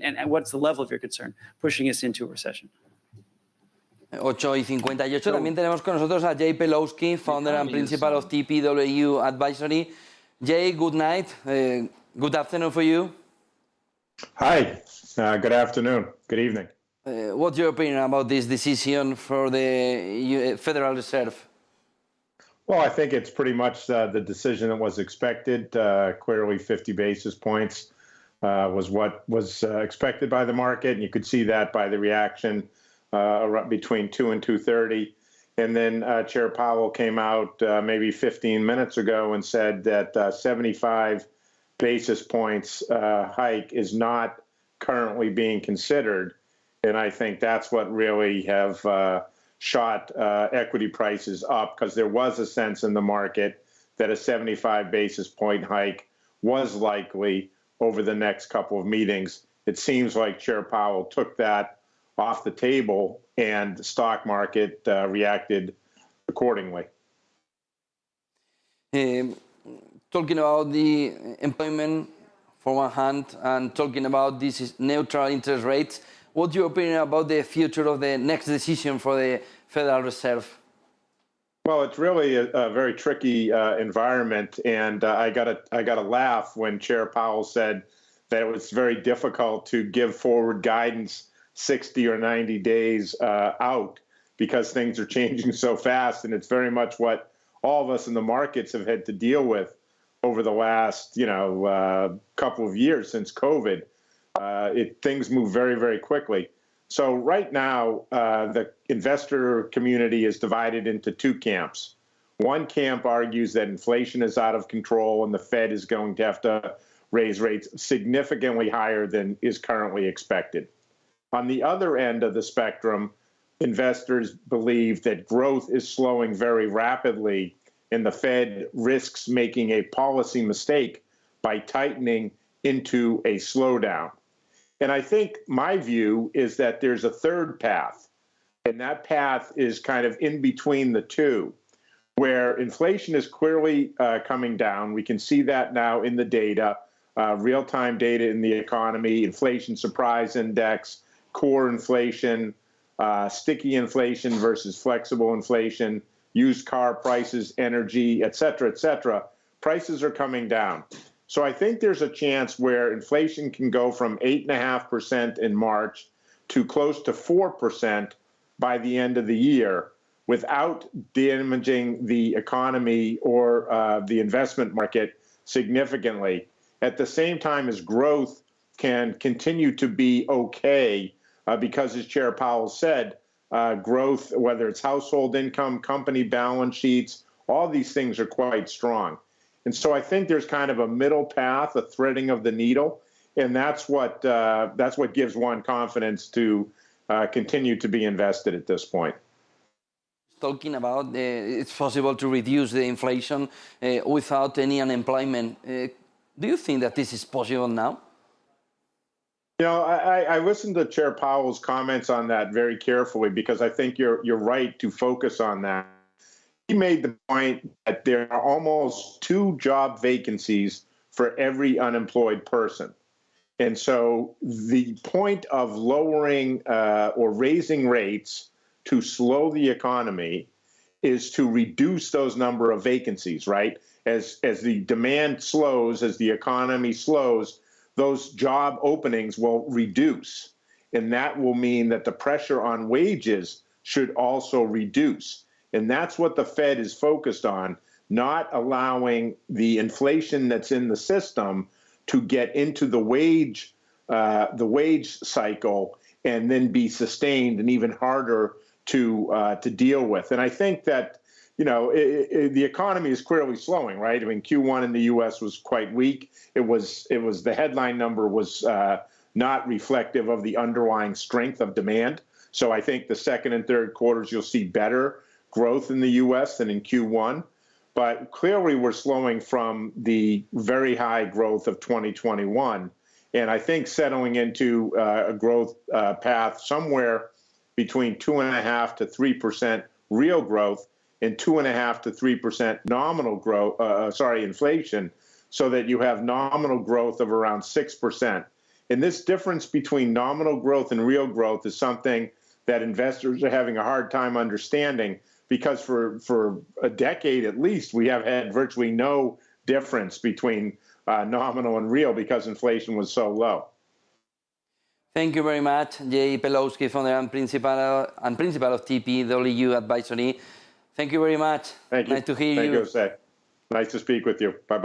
And what's the level of your concern pushing us into a recession? 8:58. También tenemos con nosotros a Jay Pelosky, founder and principal of TPW Advisory. Jay, good night. Good afternoon for you. Hi. Good afternoon. Good evening. What's your opinion about this decision for the Federal Reserve? Well, I think it's pretty much the decision that was expected. Clearly, 50 basis points was what was expected by the market, and you could see that by the reaction between 2 and 2:30. And then Chair Powell came out maybe 15 minutes ago and said that 75 basis points hike is not currently being considered. And I think that's what really have shot equity prices up, because there was a sense in the market that a 75 basis point hike was likely over the next couple of meetings. It seems like Chair Powell took that off the table, and the stock market reacted accordingly. Talking about the employment for one hand and talking about these neutral interest rates, what's your opinion about the future of the next decision for the Federal Reserve? Well, it's really a very tricky environment, and I got a laugh when Chair Powell said that it was very difficult to give forward guidance 60 or 90 days out, because things are changing so fast, and it's very much what all of us in the markets have had to deal with over the last, couple of years since COVID. Things move very, very quickly. So right now, the investor community is divided into two camps. One camp argues that inflation is out of control and the Fed is going to have to raise rates significantly higher than is currently expected. On the other end of the spectrum, investors believe that growth is slowing very rapidly, and the Fed risks making a policy mistake by tightening into a slowdown. And I think my view is that there's a third path, and that path is kind of in between the two, where inflation is clearly coming down. We can see that now in the data, real-time data in the economy, inflation surprise index, core inflation, sticky inflation versus flexible inflation, used car prices, energy, et cetera, prices are coming down. So I think there's a chance where inflation can go from 8.5% in March to close to 4% by the end of the year without damaging the economy or the investment market significantly. At the same time as growth can continue to be okay, because as Chair Powell said, growth, whether it's household income, company balance sheets, all these things are quite strong. And so I think there's kind of a middle path, a threading of the needle, and that's what gives one confidence to continue to be invested at this point. Talking about it's possible to reduce the inflation without any unemployment. Do you think that this is possible now? I listened to Chair Powell's comments on that very carefully, because I think you're right to focus on that. He made the point that there are almost 2 job vacancies for every unemployed person. And so the point of lowering or raising rates to slow the economy is to reduce those number of vacancies, right? As the demand slows, as the economy slows, those job openings will reduce. And that will mean that the pressure on wages should also reduce. And that's what the Fed is focused on, not allowing the inflation that's in the system to get into the wage cycle and then be sustained and even harder to deal with. And I think that the economy is clearly slowing, right? I mean, Q1 in the U.S. was quite weak. It was the headline number was not reflective of the underlying strength of demand. So I think the second and third quarters you'll see better growth in the U.S. than in Q1. But clearly we're slowing from the very high growth of 2021. And I think settling into a growth path somewhere between 2.5% to 3% real growth and 2.5% to 3% nominal growth, inflation, so that you have nominal growth of around 6%. And this difference between nominal growth and real growth is something that investors are having a hard time understanding, because for a decade at least, we have had virtually no difference between nominal and real because inflation was so low. Thank you very much, Jay Pelosky, founder and principal of TPW Advisory. Thank you very much. Thank you. Nice to hear you. Thank you, Jose. Nice to speak with you. Bye-bye.